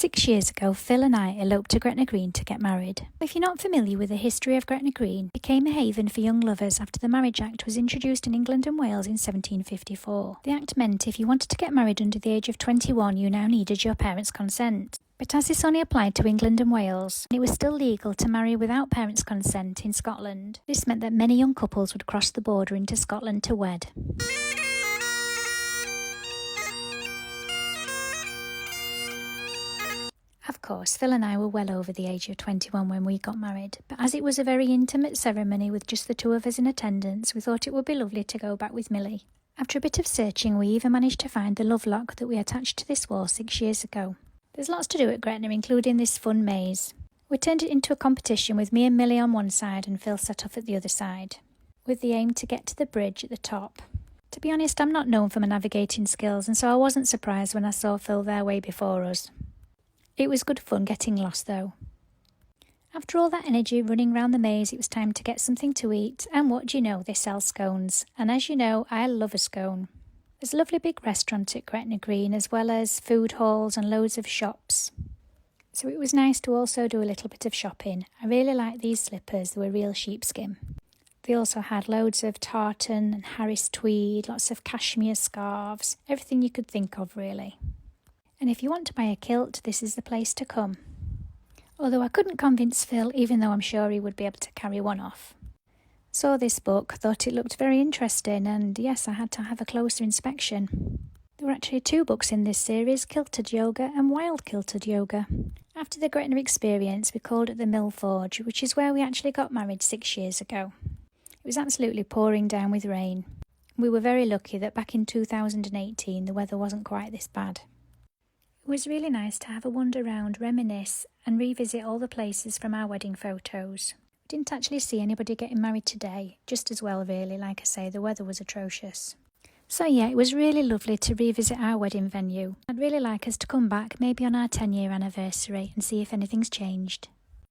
6 years ago, Phil and I eloped to Gretna Green to get married. If you're not familiar with the history of Gretna Green, it became a haven for young lovers after the Marriage Act was introduced in England and Wales in 1754. The Act meant if you wanted to get married under the age of 21, you now needed your parents' consent. But as this only applied to England and Wales, it was still legal to marry without parents' consent in Scotland. This meant that many young couples would cross the border into Scotland to wed. Of course, Phil and I were well over the age of 21 when we got married, but as it was a very intimate ceremony with just the two of us in attendance, we thought it would be lovely to go back with Millie. After a bit of searching, we even managed to find the love lock that we attached to this wall 6 years ago. There's lots to do at Gretna, including this fun maze. We turned it into a competition with me and Millie on one side and Phil set off at the other side, with the aim to get to the bridge at the top. To be honest, I'm not known for my navigating skills, and so I wasn't surprised when I saw Phil there way before us. It was good fun getting lost though. After all that energy running round the maze, it was time to get something to eat, and what do you know, they sell scones, and as you know, I love a scone. There's a lovely big restaurant at Gretna Green, as well as food halls and loads of shops. So it was nice to also do a little bit of shopping. I really liked these slippers, they were real sheepskin. They also had loads of tartan and Harris tweed, lots of cashmere scarves, everything you could think of really. And if you want to buy a kilt, this is the place to come. Although I couldn't convince Phil, even though I'm sure he would be able to carry one off. Saw this book, thought it looked very interesting, and yes, I had to have a closer inspection. There were actually 2 books in this series, Kilted Yoga and Wild Kilted Yoga. After the Gretna experience, we called at the Mill Forge, which is where we actually got married 6 years ago. It was absolutely pouring down with rain. We were very lucky that back in 2018 the weather wasn't quite this bad. It was really nice to have a wander round, reminisce and revisit all the places from our wedding photos. We didn't actually see anybody getting married today, just as well really, like I say, the weather was atrocious. So yeah, it was really lovely to revisit our wedding venue. I'd really like us to come back, maybe on our 10-year anniversary, and see if anything's changed.